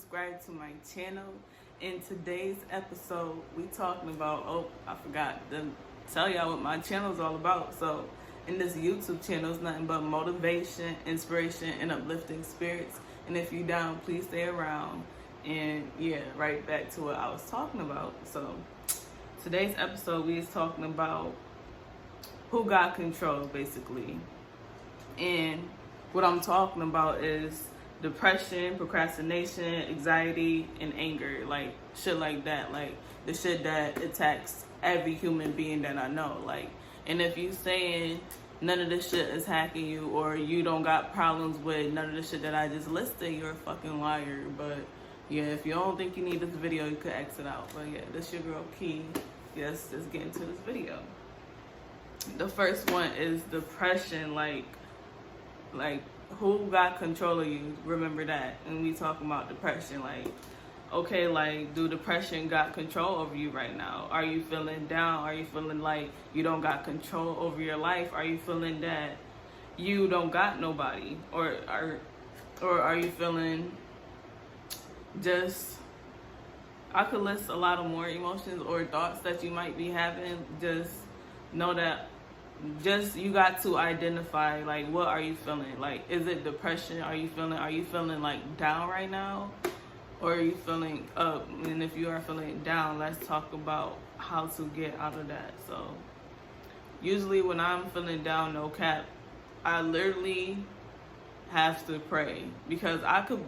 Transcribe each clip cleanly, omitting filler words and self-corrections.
subscribe to my channel. In today's episode, we talking about, I forgot to tell y'all what my channel is all about. So in this YouTube channel, it's nothing but motivation, inspiration, and uplifting spirits. And if you down, please stay around. And yeah, right back to what I was talking about. So today's episode, we is talking about who got control, basically. And what I'm talking about is depression, procrastination, anxiety, and anger. Like, shit like that. Like, the shit that attacks every human being that I know. Like, and if you saying none of this shit is hacking you, or you don't got problems with none of the shit that I just listed, you're a fucking liar. But yeah, if you don't think you need this video, you could exit out. But yeah, this your girl Key. Yes, let's get into this video. The first one is depression. Like who got control of you? Remember that. And we talking about depression. Like, okay, like, do depression got control over you right now? Are you feeling down? Are you feeling like you don't got control over your life? Are you feeling that you don't got nobody? Or are you feeling just, I could list a lot of more emotions or thoughts that you might be having. Just know that you got to identify, like, what are you feeling? Like, is it depression? Are you feeling like down right now? Or are you feeling up? And if you are feeling down, let's talk about how to get out of that. So usually when I'm feeling down, no cap, I literally have to pray, because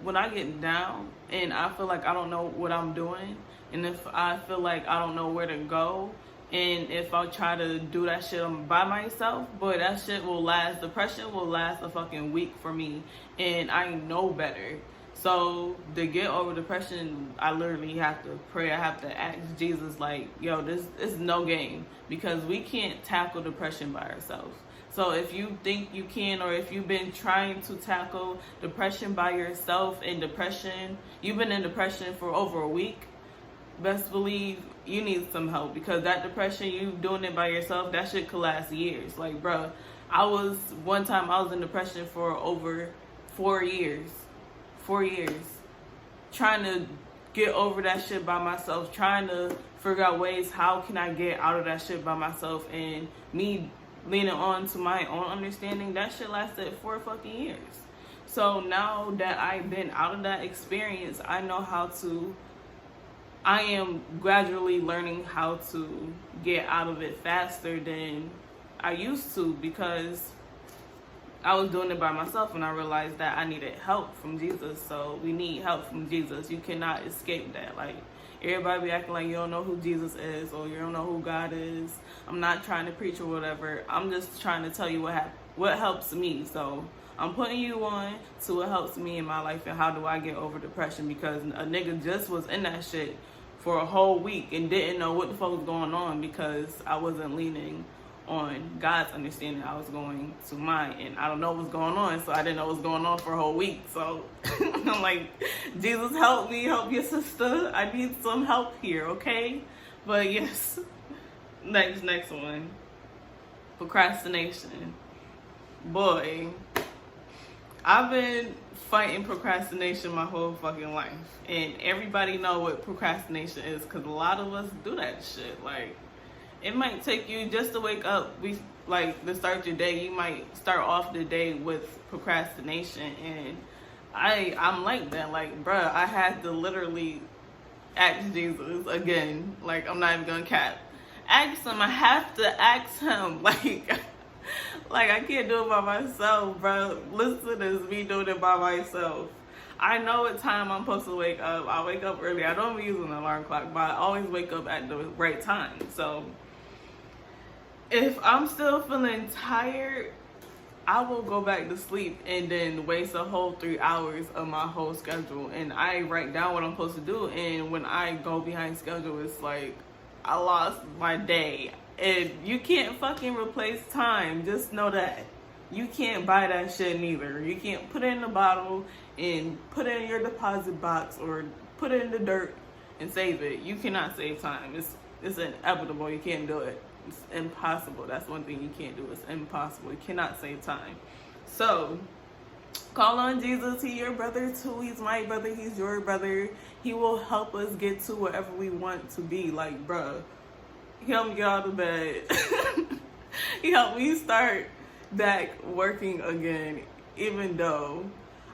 when I get down and I feel like I don't know what I'm doing, and if I feel like I don't know where to go, and if I try to do that shit by myself, but that shit will last, depression will last a fucking week for me, and I know better. So to get over depression, I literally have to pray. I have to ask Jesus, like, yo, this is no game, because we can't tackle depression by ourselves. So if you think you can, or if you've been trying to tackle depression by yourself, you've been in depression for over a week, best believe you need some help, because that depression, you doing it by yourself, that shit could last years. Like, bruh, one time I was in depression for over 4 years, trying to get over that shit by myself, trying to figure out ways, how can I get out of that shit by myself, and me leaning on to my own understanding, that shit lasted 4 fucking years. So now that I've been out of that experience, I am gradually learning how to get out of it faster than I used to, because I was doing it by myself, and I realized that I needed help from Jesus. So we need help from Jesus. You cannot escape that. Like, everybody be acting like you don't know who Jesus is, or you don't know who God is. I'm not trying to preach or whatever. I'm just trying to tell you what helps me. So I'm putting you on to what helps me in my life, and how do I get over depression, because a nigga just was in that shit for a whole week and didn't know what the fuck was going on, because I wasn't leaning on God's understanding. I was going to mine, and I don't know what's going on, so I didn't know what's going on for a whole week. So I'm like, Jesus, help me, help your sister. I need some help here, okay? But yes, next one, procrastination. Boy, I've been fighting procrastination my whole fucking life, and everybody know what procrastination is, because a lot of us do that shit. Like, it might take you just to wake up, to start your day, you might start off the day with procrastination, and I'm like that. Like, bruh, I had to literally ask Jesus again. Like, I'm not even gonna cap. Ask him, I have to ask him. Like, I can't do it by myself, bro. Listen to this, me doing it by myself. I know what time I'm supposed to wake up. I wake up early. I don't use an alarm clock, but I always wake up at the right time. So if I'm still feeling tired, I will go back to sleep and then waste a whole 3 hours of my whole schedule. And I write down what I'm supposed to do. And when I go behind schedule, it's like I lost my day. And you can't fucking replace time. Just know that. You can't buy that shit neither. You can't put it in a bottle and put it in your deposit box, or put it in the dirt and save it. You cannot save time. It's inevitable. You can't do it. It's impossible. That's one thing you can't do. It's impossible. You cannot save time. So Call on Jesus. He's your brother too. He's my brother. He's your brother. He will help us get to wherever we want to be. Like, bruh, he helped me get out of bed. He helped me start back working again, even though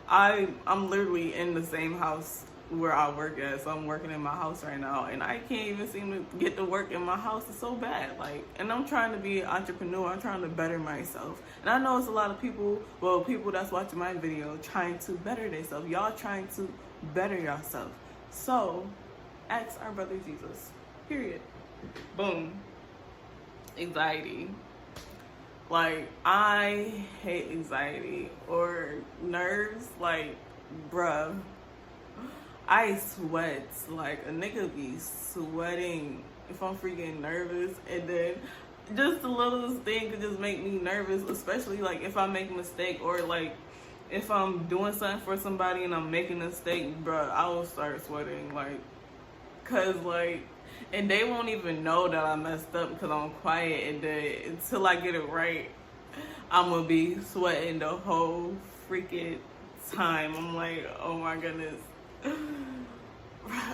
I'm literally in the same house where I work at. So I'm working in my house right now, and I can't even seem to get to work in my house. It's so bad. Like, and I'm trying to be an entrepreneur. I'm trying to better myself. And I know it's a lot of people, well, people that's watching my video trying to better themselves. Y'all trying to better yourself. So ask our brother Jesus. Period. Boom. Anxiety. Like, I hate anxiety or nerves. Like, bruh, I sweat. Like, a nigga be sweating if I'm freaking nervous. And then just the littlest thing could just make me nervous, especially like if I make a mistake, or like if I'm doing something for somebody and I'm making a mistake, bruh, I will start sweating. Like, cause like, and they won't even know that I messed up because I'm quiet, and then until I get it right, I'm gonna be sweating the whole freaking time. I'm like, oh my goodness.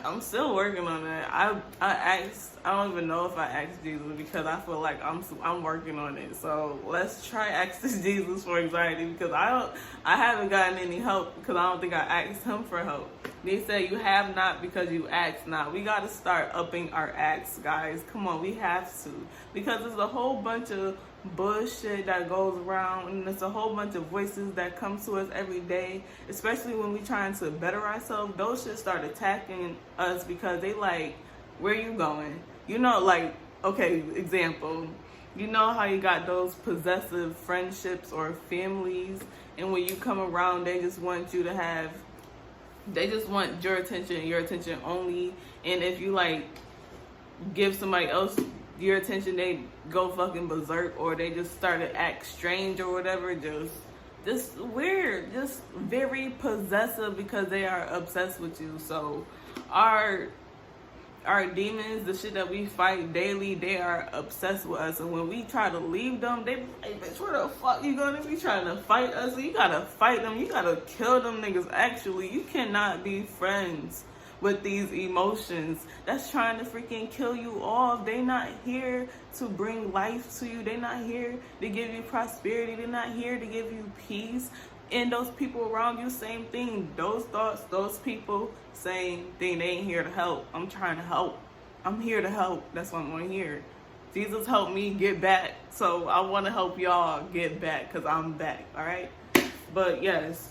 I'm still working on that. I don't even know if I asked Jesus, because I feel like I'm working on it. So let's try asking Jesus for anxiety, because I haven't gotten any help, because I don't think I asked him for help. They say you have not because you ask not. We got to start upping our acts, guys. Come on, we have to, because there's a whole bunch of bullshit that goes around, and there's a whole bunch of voices that come to us every day, especially when we trying to better ourselves. Those shit start attacking us because they like, where you going? You know, like, okay, example, you know how you got those possessive friendships or families, and when you come around, they just want you to have, they just want your attention only. And if you like give somebody else your attention, they go fucking berserk, or they just start to act strange or whatever, just weird, just very possessive, because they are obsessed with you. So our demons, the shit that we fight daily, they are obsessed with us. And when we try to leave them, they be like, bitch, where the fuck you gonna be trying to fight us? So you gotta fight them, you gotta kill them niggas. Actually, you cannot be friends with these emotions that's trying to freaking kill you off. They not here to bring life to you. They not here to give you prosperity. They're not here to give you peace. And those people around you, same thing. Those thoughts, those people, same thing. They ain't here to help. I'm trying to help. I'm here to help. That's what I'm on here. Jesus helped me get back. So I want to help y'all get back, because I'm back. All right. But yes.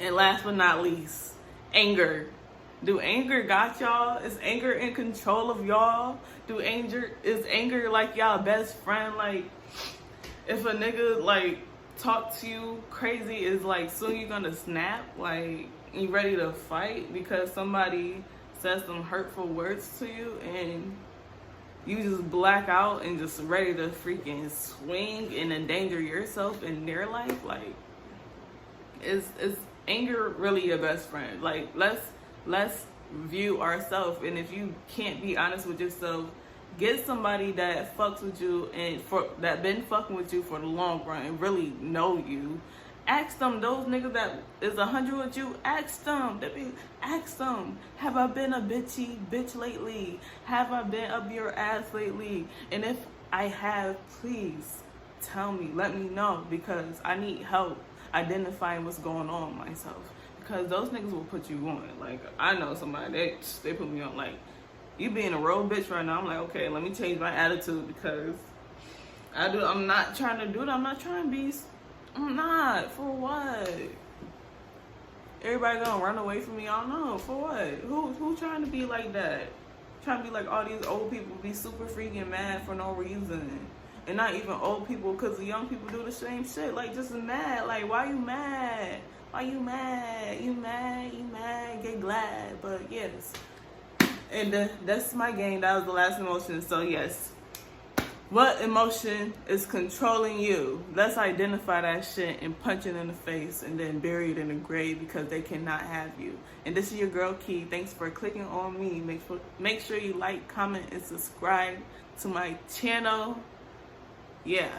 And last but not least, anger. Do anger got y'all? Is anger in control of y'all? Is anger like y'all best friend? Like, if a nigga like talk to you crazy, is like soon you gonna snap? Like, you ready to fight because somebody says some hurtful words to you, and you just black out and just ready to freaking swing and endanger yourself and their life? Like, is anger really your best friend? Like, let's view ourselves. And if you can't be honest with yourself, get somebody that fucks with you and that been fucking with you for the long run and really know you. Ask them. Those niggas that is 100 with you, ask them. Ask them, have I been a bitch lately? Have I been up your ass lately? And if I have, please tell me, let me know, because I need help identifying what's going on with myself. Because those niggas will put you on. Like, I know somebody, they put me on, like, you being a road bitch right now. I'm like, okay, let me change my attitude, because I'm not trying to do that. I'm not trying to be, I'm not. For what? Everybody gonna run away from me? I don't know. For what? Who trying to be like that? Trying to be like all these old people, be super freaking mad for no reason. And not even old people, because the young people do the same shit. Like, just mad. Like, why you mad? Why you mad? You mad, get glad. But yes. And that's my game. That was the last emotion. So yes. What emotion is controlling you? Let's identify that shit and punch it in the face and then bury it in the grave, because they cannot have you. And this is your girl Key. Thanks for clicking on me. Make sure you like, comment, and subscribe to my channel. Yeah.